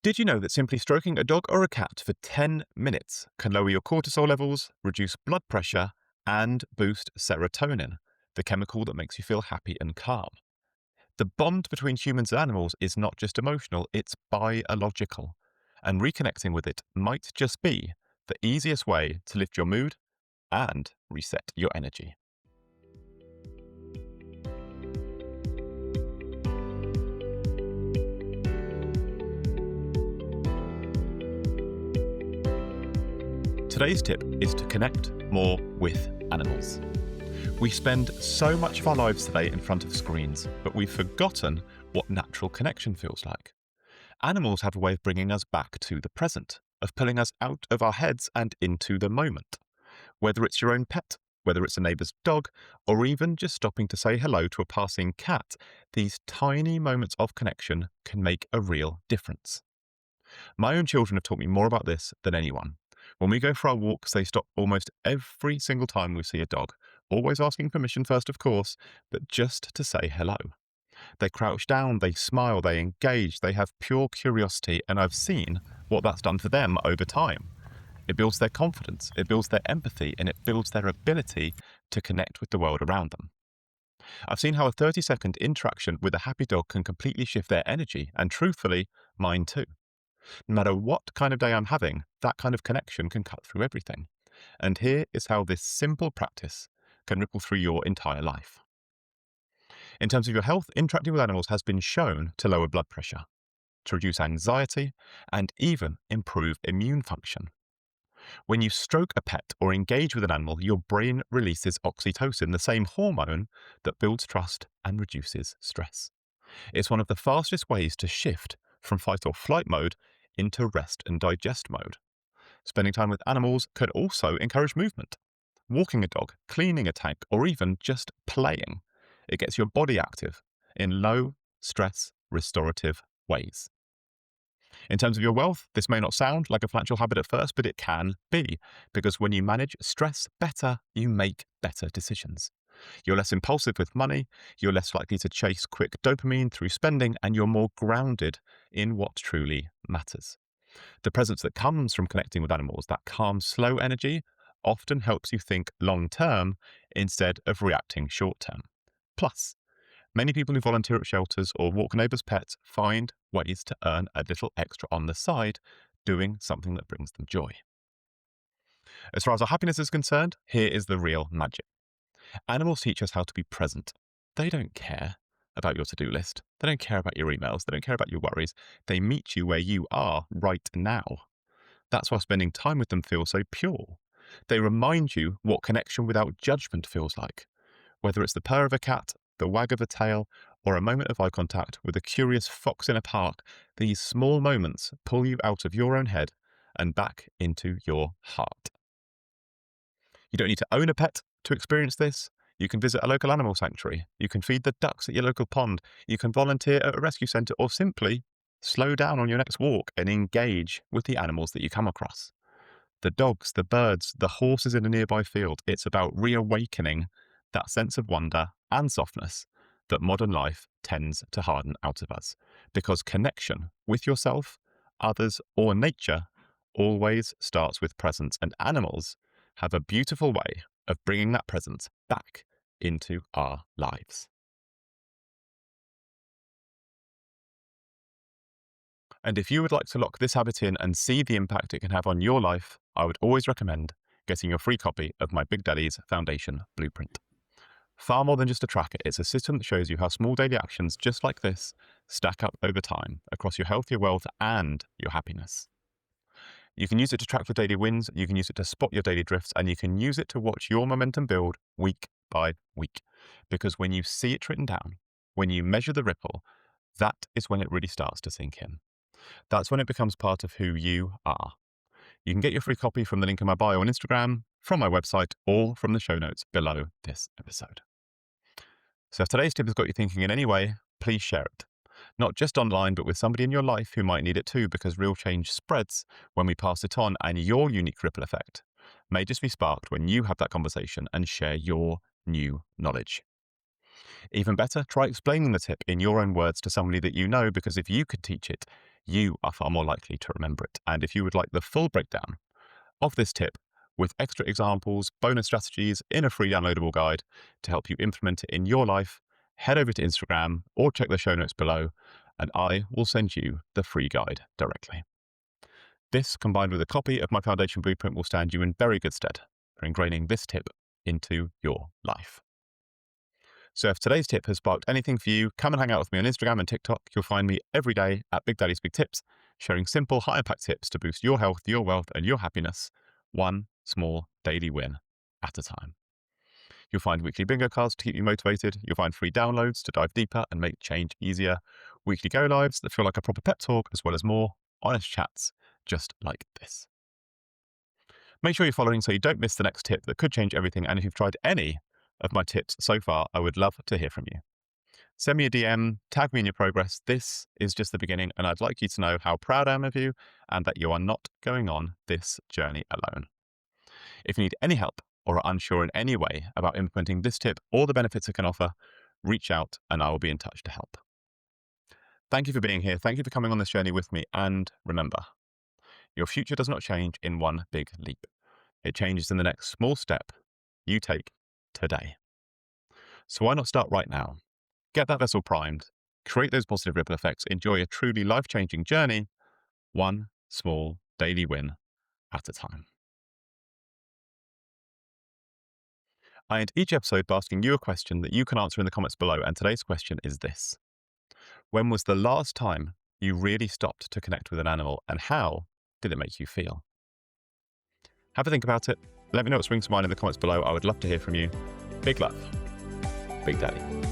Did you know that simply stroking a dog or a cat for 10 minutes can lower your cortisol levels, reduce blood pressure, and boost serotonin, the chemical that makes you feel happy and calm? The bond between humans and animals is not just emotional, it's biological. And reconnecting with it might just be the easiest way to lift your mood and reset your energy. Today's tip is to connect more with animals. We spend so much of our lives today in front of screens, but we've forgotten what natural connection feels like. Animals have a way of bringing us back to the present, of pulling us out of our heads and into the moment. Whether it's your own pet, whether it's a neighbour's dog, or even just stopping to say hello to a passing cat, these tiny moments of connection can make a real difference. My own children have taught me more about this than anyone. When we go for our walks, they stop almost every single time we see a dog, always asking permission first, of course, but just to say hello. They crouch down, they smile, they engage, they have pure curiosity, and I've seen what that's done for them over time. It builds their confidence, it builds their empathy, and it builds their ability to connect with the world around them. I've seen how a 30-second interaction with a happy dog can completely shift their energy, and truthfully, mine too. No matter what kind of day I'm having, that kind of connection can cut through everything. And here is how this simple practice can ripple through your entire life. In terms of your health, interacting with animals has been shown to lower blood pressure, to reduce anxiety, and even improve immune function. When you stroke a pet or engage with an animal, your brain releases oxytocin, the same hormone that builds trust and reduces stress. It's one of the fastest ways to shift from fight or flight mode into rest and digest mode. Spending time with animals could also encourage movement. Walking a dog, cleaning a tank, or even just playing. It gets your body active in low stress, restorative ways. In terms of your wealth, this may not sound like a financial habit at first, but it can be, because when you manage stress better, you make better decisions. You're less impulsive with money, you're less likely to chase quick dopamine through spending, and you're more grounded in what truly matters. The presence that comes from connecting with animals, that calm, slow energy, often helps you think long term instead of reacting short term. Plus, many people who volunteer at shelters or walk neighbours' pets find ways to earn a little extra on the side, doing something that brings them joy. As far as our happiness is concerned, here is the real magic. Animals teach us how to be present. They don't care about your to-do list. They don't care about your emails. They don't care about your worries. They meet you where you are right now. That's why spending time with them feels so pure. They remind you what connection without judgment feels like. Whether it's the purr of a cat, the wag of a tail, or a moment of eye contact with a curious fox in a park, these small moments pull you out of your own head and back into your heart. You don't need to own a pet to experience this. You can visit a local animal sanctuary. You can feed the ducks at your local pond. You can volunteer at a rescue centre, or simply slow down on your next walk and engage with the animals that you come across. The dogs, the birds, the horses in a nearby field. It's about reawakening that sense of wonder and softness that modern life tends to harden out of us. Because connection with yourself, others, or nature always starts with presence, and animals have a beautiful way of bringing that presence back into our lives. And if you would like to lock this habit in and see the impact it can have on your life, I would always recommend getting your free copy of my Big Daddy's Foundation Blueprint. Far more than just a tracker, it's a system that shows you how small daily actions just like this stack up over time across your health, your wealth, and your happiness. You can use it to track your daily wins, you can use it to spot your daily drifts, and you can use it to watch your momentum build week by week. Because when you see it written down, when you measure the ripple, that is when it really starts to sink in. That's when it becomes part of who you are. You can get your free copy from the link in my bio on Instagram, from my website, or from the show notes below this episode. So if today's tip has got you thinking in any way, please share it. Not just online, but with somebody in your life who might need it too, because real change spreads when we pass it on, and your unique ripple effect may just be sparked when you have that conversation and share your new knowledge. Even better, try explaining the tip in your own words to somebody that you know, because if you could teach it, you are far more likely to remember it. And if you would like the full breakdown of this tip with extra examples, bonus strategies in a free downloadable guide to help you implement it in your life, head over to Instagram or check the show notes below, and I will send you the free guide directly. This, combined with a copy of my foundation blueprint, will stand you in very good stead for ingraining this tip into your life. So if today's tip has sparked anything for you, come and hang out with me on Instagram and TikTok. You'll find me every day at Big Daddy's Big Tips, sharing simple, high-impact tips to boost your health, your wealth, and your happiness, one small daily win at a time. You'll find weekly bingo cards to keep you motivated. You'll find free downloads to dive deeper and make change easier. Weekly go lives that feel like a proper pep talk, as well as more honest chats just like this. Make sure you're following so you don't miss the next tip that could change everything. And if you've tried any of my tips so far, I would love to hear from you. Send me a DM, tag me in your progress. This is just the beginning, and I'd like you to know how proud I am of you and that you are not going on this journey alone. If you need any help or are unsure in any way about implementing this tip or the benefits it can offer, reach out and I will be in touch to help. Thank you for being here. Thank you for coming on this journey with me. And remember, your future does not change in one big leap. It changes in the next small step you take today. So why not start right now? Get that vessel primed, create those positive ripple effects, enjoy a truly life-changing journey, one small daily win at a time. I end each episode by asking you a question that you can answer in the comments below, and today's question is this. When was the last time you really stopped to connect with an animal, and how did it make you feel? Have a think about it. Let me know what springs to mind in the comments below. I would love to hear from you. Big love, Big Daddy.